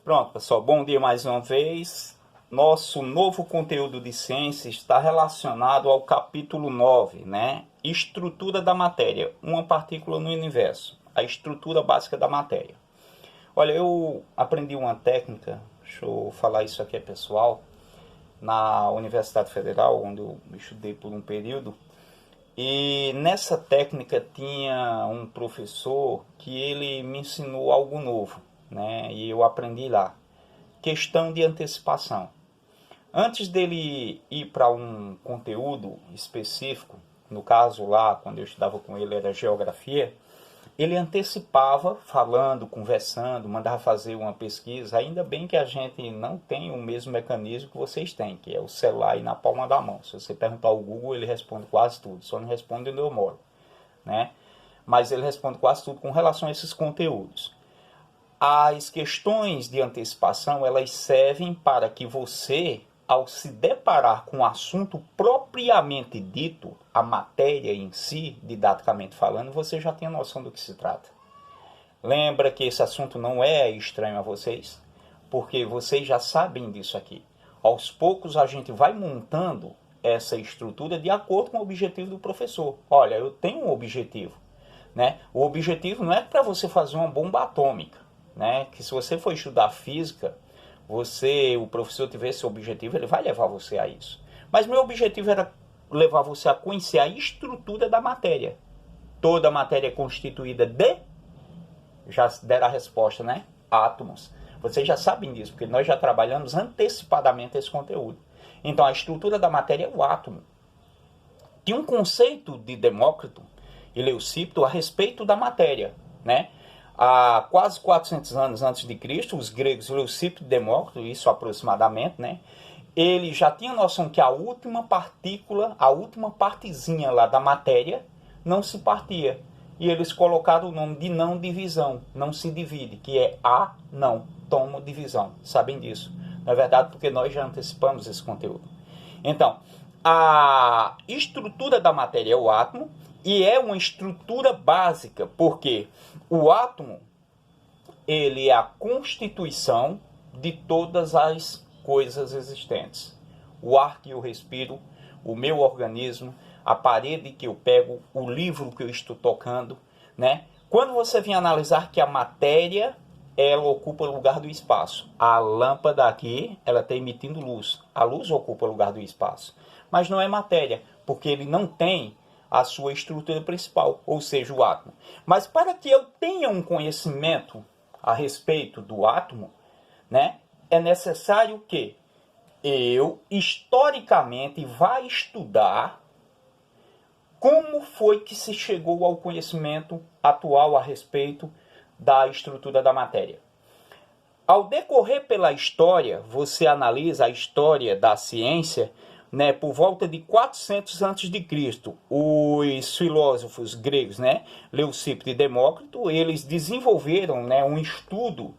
Pronto, pessoal, bom dia mais uma vez. Nosso novo conteúdo de ciência está relacionado ao capítulo 9, né? Estrutura da matéria, uma partícula no universo, a estrutura básica da matéria. Olha, eu aprendi uma técnica, deixa eu falar isso aqui pessoal, na Universidade Federal, onde eu estudei por um período. E nessa técnica tinha um professor que ele me ensinou algo novo, né? E eu aprendi lá. Questão de antecipação. Antes dele ir para um conteúdo específico, no caso lá, quando eu estudava com ele, era geografia, ele antecipava, falando, conversando, mandava fazer uma pesquisa. Ainda bem que a gente não tem o mesmo mecanismo que vocês têm, que é o celular e na palma da mão. Se você perguntar ao Google, ele responde quase tudo, só não responde onde eu moro, né? Mas ele responde quase tudo com relação a esses conteúdos. As questões de antecipação, elas servem para que você, ao se deparar com o assunto propriamente dito, a matéria em si, didaticamente falando, você já tem a noção do que se trata. Lembra que esse assunto não é estranho a vocês? Porque vocês já sabem disso aqui. Aos poucos a gente vai montando essa estrutura de acordo com o objetivo do professor. Olha, eu tenho um objetivo, né? O objetivo não é para você fazer uma bomba atômica, né? Que se você for estudar física, o professor tiver esse objetivo, ele vai levar você a isso. Mas meu objetivo era levar você a conhecer a estrutura da matéria. Toda a matéria é constituída de, já deram a resposta, né? Átomos. Vocês já sabem disso, porque nós já trabalhamos antecipadamente esse conteúdo. Então, a estrutura da matéria é o átomo. Tinha um conceito de Demócrito e Leucípio a respeito da matéria, né? Há quase 400 anos antes de Cristo, os gregos Leucípio e Demócrito, isso aproximadamente, né? Eles já tinham noção que a última partícula, a última partezinha lá da matéria, não se partia. E eles colocaram o nome de não divisão, não se divide, que é a não, tomo divisão. Sabem disso? Na é verdade, porque nós já antecipamos esse conteúdo. Então, a estrutura da matéria é o átomo, e é uma estrutura básica, porque o átomo, ele é a constituição de todas as coisas existentes. O ar que eu respiro, o meu organismo, a parede que eu pego, o livro que eu estou tocando, né? Quando você vem analisar que a matéria, ela ocupa o lugar do espaço. A lâmpada aqui, ela está emitindo luz. A luz ocupa o lugar do espaço. Mas não é matéria, porque ele não tem a sua estrutura principal, ou seja, o átomo. Mas para que eu tenha um conhecimento a respeito do átomo, né, é necessário que eu, historicamente, vá estudar como foi que se chegou ao conhecimento atual a respeito da estrutura da matéria. Ao decorrer pela história, você analisa a história da ciência, né, por volta de 400 a.C., os filósofos gregos, né, Leucípio e Demócrito, eles desenvolveram, né, um estudo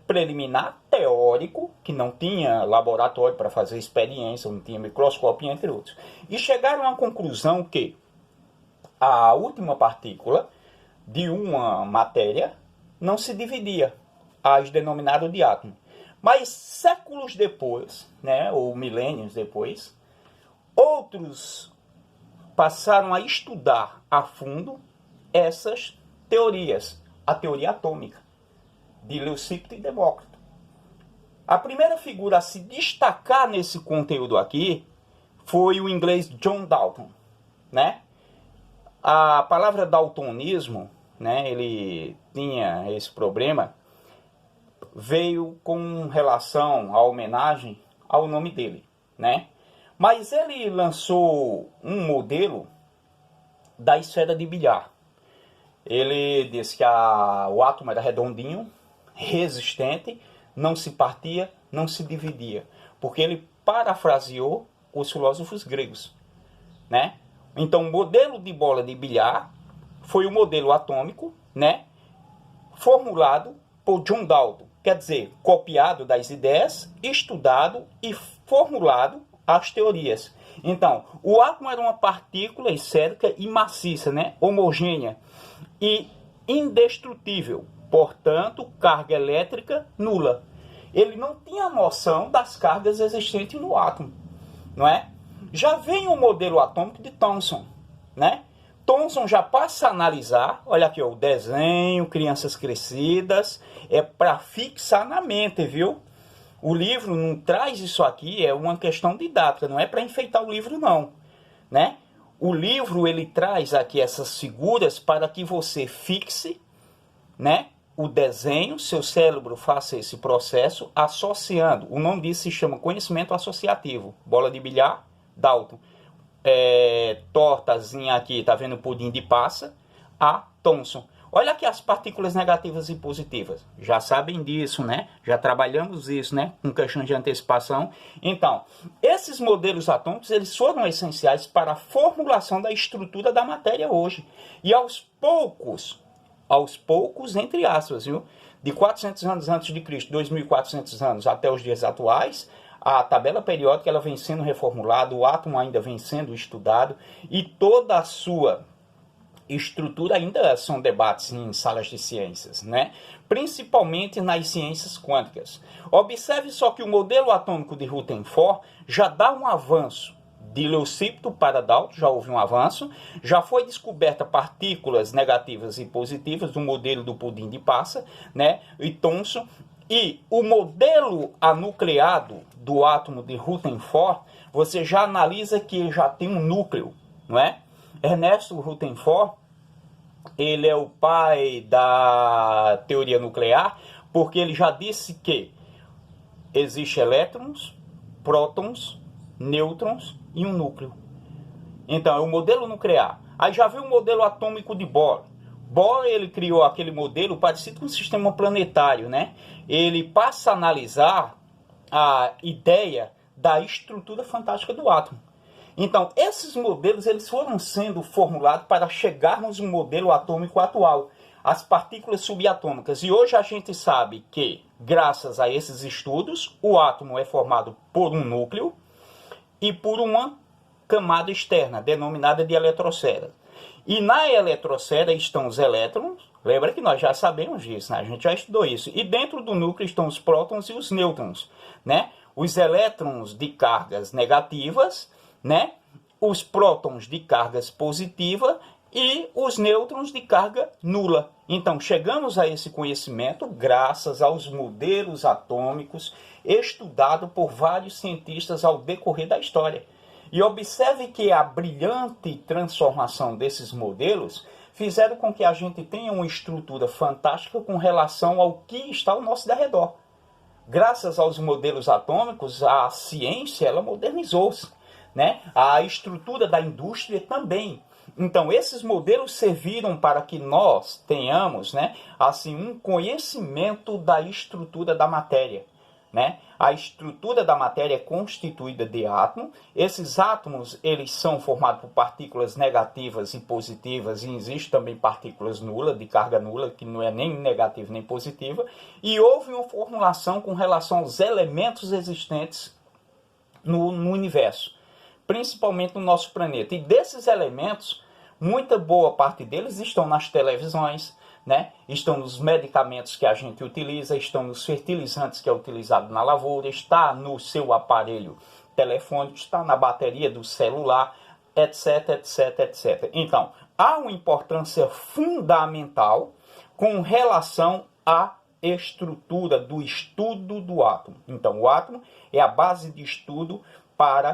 preliminar teórico, que não tinha laboratório para fazer experiência, não tinha microscópio, entre outros. E chegaram à conclusão que a última partícula de uma matéria não se dividia, as denominadas de átomo. Mas séculos depois, né, ou milênios depois, outros passaram a estudar a fundo essas teorias, a teoria atômica de Leucípio e Demócrito. A primeira figura a se destacar nesse conteúdo aqui foi o inglês John Dalton, né? A palavra daltonismo, né, ele tinha esse problema, veio com relação à homenagem ao nome dele, né? Mas ele lançou um modelo da esfera de bilhar. Ele disse que o átomo era redondinho, resistente, não se partia, não se dividia. Porque ele parafraseou os filósofos gregos, né? Então, o modelo de bola de bilhar foi o modelo atômico, né, formulado por John Dalton. Quer dizer, copiado das ideias, estudado e formulado as teorias. Então, o átomo era uma partícula esférica e maciça, né, homogênea e indestrutível, portanto, carga elétrica nula. ele não tinha noção das cargas existentes no átomo, não é? Já vem o modelo atômico de Thomson, né? Thomson já passa a analisar, olha aqui, ó, o desenho, crianças crescidas, é para fixar na mente, viu? O livro não traz isso aqui, é uma questão didática, não é para enfeitar o livro não, né? O livro ele traz aqui essas figuras para que você fixe, né, o desenho, seu cérebro faça esse processo associando. O nome disso se chama conhecimento associativo. Bola de bilhar, Dalton. Tortazinha aqui, tá vendo o pudim de passa? A Thomson. Olha aqui as partículas negativas e positivas. Já sabem disso, né? Já trabalhamos isso, né? Com questão de antecipação. Então, esses modelos atômicos, eles foram essenciais para a formulação da estrutura da matéria hoje. E aos poucos, entre aspas, viu? De 400 anos antes de Cristo, 2.400 anos até os dias atuais, a tabela periódica ela vem sendo reformulada, o átomo ainda vem sendo estudado e toda a sua estrutura ainda são debates em salas de ciências, né? Principalmente nas ciências quânticas. Observe só que o modelo atômico de Rutherford já dá um avanço. De Leucippto para Dalton já houve um avanço, já foi descoberta partículas negativas e positivas do modelo do pudim de passa, né? E Thomson. E o modelo anucleado do átomo de Rutherford, você já analisa que já tem um núcleo, não é? Ernesto Rutherford, ele é o pai da teoria nuclear, porque ele já disse que existe elétrons, prótons, nêutrons e um núcleo. Então, é o modelo nuclear. Aí já veio o modelo atômico de Bohr. Bohr, ele criou aquele modelo parecido com o sistema planetário, né? Ele passa a analisar a ideia da estrutura fantástica do átomo. Então, esses modelos eles foram sendo formulados para chegarmos ao modelo atômico atual, as partículas subatômicas. E hoje a gente sabe que, graças a esses estudos, o átomo é formado por um núcleo e por uma camada externa, denominada de eletrosfera. E na eletrosfera estão os elétrons, lembra que nós já sabemos disso, né? A gente já estudou isso. E dentro do núcleo estão os prótons e os nêutrons, né? Os elétrons de cargas negativas, né? Os prótons de cargas positivas e os nêutrons de carga nula. Então, chegamos a esse conhecimento graças aos modelos atômicos estudados por vários cientistas ao decorrer da história. E observe que a brilhante transformação desses modelos fizeram com que a gente tenha uma estrutura fantástica com relação ao que está ao nosso derredor. Graças aos modelos atômicos, a ciência ela modernizou-se, né? A estrutura da indústria também. Então, esses modelos serviram para que nós tenhamos, né, assim, um conhecimento da estrutura da matéria, né? A estrutura da matéria é constituída de átomos. Esses átomos eles são formados por partículas negativas e positivas, e existe também partículas nulas, de carga nula, que não é nem negativa nem positiva. E houve uma formulação com relação aos elementos existentes no universo, principalmente no nosso planeta. E desses elementos, muita boa parte deles estão nas televisões, né? Estão nos medicamentos que a gente utiliza, estão nos fertilizantes que é utilizado na lavoura, está no seu aparelho telefônico, está na bateria do celular, etc, etc, etc. Então, há uma importância fundamental com relação à estrutura do estudo do átomo. Então, o átomo é a base de estudo para